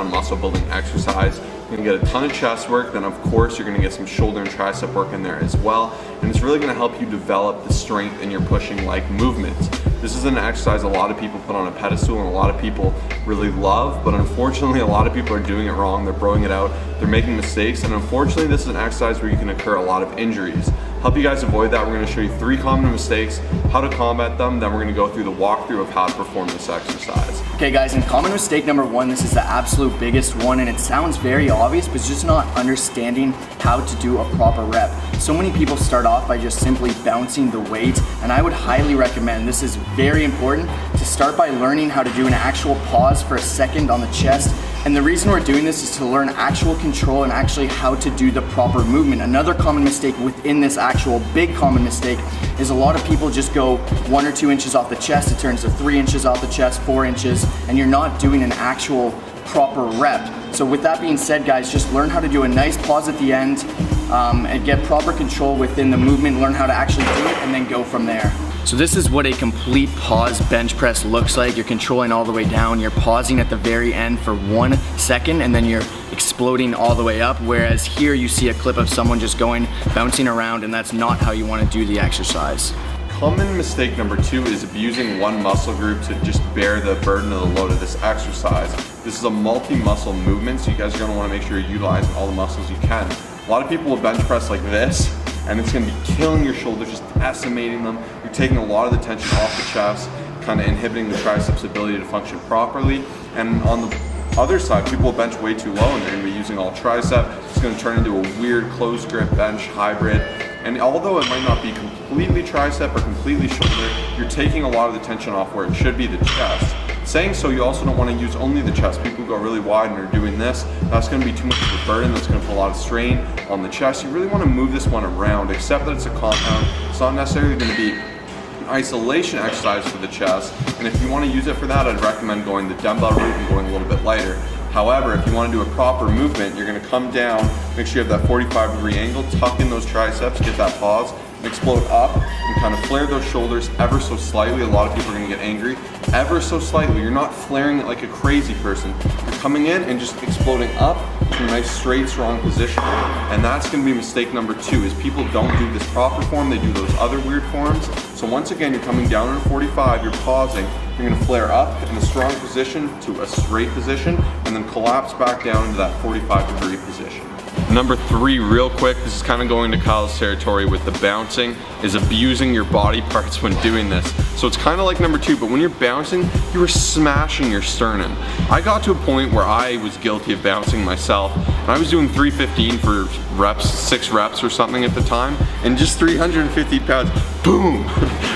all-around muscle building exercise. You're gonna get a ton of chest work, then of course you're gonna get some shoulder and tricep work in there as well, and it's really gonna help you develop the strength in your pushing leg movements. This is an exercise a lot of people put on a pedestal and a lot of people really love, but unfortunately a lot of people are doing it wrong. They're throwing it out, they're making mistakes, and unfortunately this is an exercise where you can incur a lot of injuries. Help you guys avoid that, we're gonna show you 3 common mistakes, how to combat them, then we're gonna go through the walkthrough of how to perform this exercise. Okay guys, and common mistake number 1, this is the absolute biggest one, and it sounds very obvious, but it's just not understanding how to do a proper rep. So many people start off by just simply bouncing the weight, and I would highly recommend, this is very important, to start by learning how to do an actual pause for a second on the chest. And the reason we're doing this is to learn actual control and actually how to do the proper movement. Another common mistake within this actual big common mistake is a lot of people just go 1 or 2 inches off the chest, it turns to 3 inches off the chest, 4 inches, and you're not doing an actual proper rep. So with that being said guys, just learn how to do a nice pause at the end and get proper control within the movement, learn how to actually do it, and then go from there. So this is what a complete pause bench press looks like. You're controlling all the way down, you're pausing at the very end for 1 second, and then you're exploding all the way up, whereas here you see a clip of someone just going, bouncing around, and that's not how you want to do the exercise. Common mistake number 2 is abusing one muscle group to just bear the burden of the load of this exercise. This is a multi-muscle movement, so you guys are going to want to make sure you're utilizing all the muscles you can. A lot of people will bench press like this, and it's going to be killing your shoulders, just decimating them. You're taking a lot of the tension off the chest, kind of inhibiting the triceps' ability to function properly. And on the other side, people will bench way too low, and they're going to be using all tricep. It's going to turn into a weird closed grip bench hybrid. And although it might not be completely tricep or completely shoulder, you're taking a lot of the tension off where it should be the chest. Saying so, you also don't want to use only the chest. People go really wide and are doing this. That's going to be too much of a burden. That's going to put a lot of strain on the chest. You really want to move this one around, except that it's a compound. It's not necessarily going to be an isolation exercise for the chest. And if you want to use it for that, I'd recommend going the dumbbell route and going a little bit lighter. However, if you want to do a proper movement, you're going to come down, make sure you have that 45-degree angle, tuck in those triceps, get that pause, and explode up, and kind of flare those shoulders ever so slightly. A lot of people are going to get angry. Ever so slightly. You're not flaring it like a crazy person. You're coming in and just exploding up to a nice, straight, strong position. And that's going to be mistake number 2, is people don't do this proper form, they do those other weird forms. So once again, you're coming down in a 45, you're pausing, you're going to flare up in a strong position to a straight position, and then collapse back down into that 45-degree position. Number 3, real quick, this is kind of going to Kyle's territory with the bouncing, is abusing your body parts when doing this. So it's kind of like number 2, but when you're bouncing, you are smashing your sternum. I got to a point where I was guilty of bouncing myself, and I was doing 315 for reps, 6 reps or something at the time, and just 350 pounds, boom,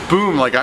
boom, like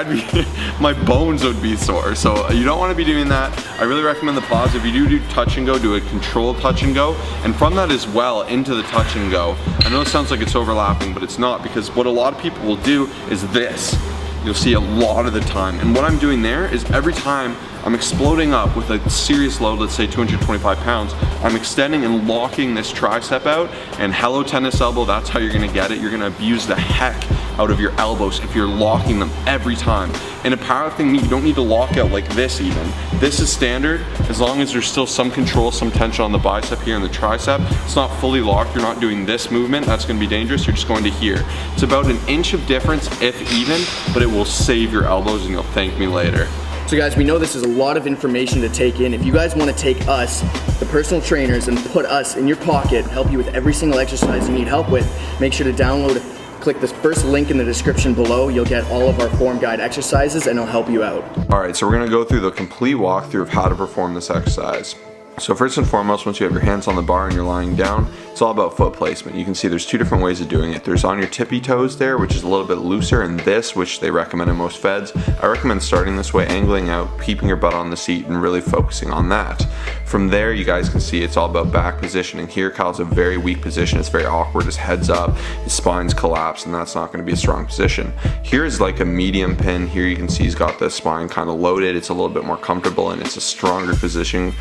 my bones would be sore. So you don't want to be doing that. I really recommend the pause. If you do touch and go, do a controlled touch and go, and from that as well into the touch and go. I know it sounds like it's overlapping, but it's not, because what a lot of people will do is this. You'll see a lot of the time, and what I'm doing there is every time I'm exploding up with a serious load, let's say 225 pounds, I'm extending and locking this tricep out, and hello tennis elbow, that's how you're gonna get it. You're gonna abuse the heck out of your elbows if you're locking them every time. In a powerlifting meet, you don't need to lock out like this even. This is standard, as long as there's still some control, some tension on the bicep here and the tricep. It's not fully locked, you're not doing this movement, that's gonna be dangerous, you're just going to here. It's about an inch of difference, if even, but it will save your elbows and you'll thank me later. So guys, we know this is a lot of information to take in. If you guys want to take us, the personal trainers, and put us in your pocket, help you with every single exercise you need help with, make sure to download, click the first link in the description below. You'll get all of our form guide exercises and it'll help you out. All right, so we're gonna go through the complete walkthrough of how to perform this exercise. So first and foremost, once you have your hands on the bar and you're lying down, it's all about foot placement. You can see there's 2 different ways of doing it. There's on your tippy toes there, which is a little bit looser, and this, which they recommend in most feds. I recommend starting this way, angling out, keeping your butt on the seat, and really focusing on that. From there, you guys can see it's all about back positioning. Here, Kyle's a very weak position. It's very awkward. His head's up, his spine's collapsed, and that's not going to be a strong position. Here is like a medium pin. Here you can see he's got the spine kind of loaded. It's a little bit more comfortable, and it's a stronger position,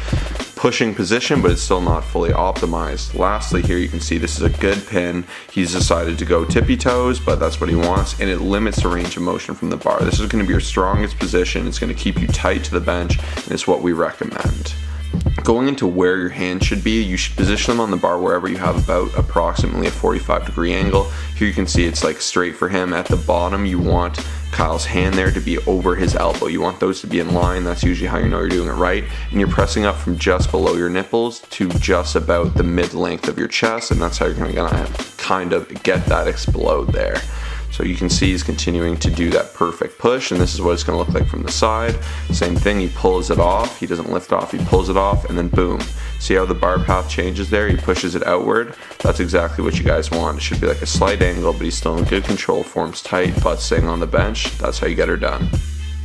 pushing position, but it's still not fully optimized. Lastly, here you can see this is a good pin. He's decided to go tippy toes, but that's what he wants, and it limits the range of motion from the bar. This is going to be your strongest position. It's going to keep you tight to the bench, and it's what we recommend. Going into where your hands should be, you should position them on the bar wherever you have about approximately a 45-degree angle. Here you can see it's like straight for him. At the bottom, you want Kyle's hand there to be over his elbow. You want those to be in line. That's usually how you know you're doing it right. And you're pressing up from just below your nipples to just about the mid-length of your chest, and that's how you're gonna kind of get that explode there. So you can see he's continuing to do that perfect push, and this is what it's gonna look like from the side. Same thing, he pulls it off, he doesn't lift off, he pulls it off, and then boom. See how the bar path changes there? He pushes it outward. That's exactly what you guys want. It should be like a slight angle, but he's still in good control, forms tight, butt staying on the bench. That's how you get her done.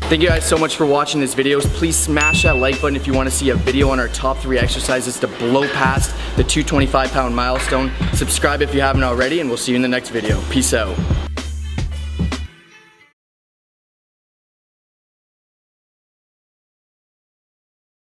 Thank you guys so much for watching this video. Please smash that like button if you want to see a video on our top 3 exercises to blow past the 225-pound milestone. Subscribe if you haven't already, and we'll see you in the next video. Peace out.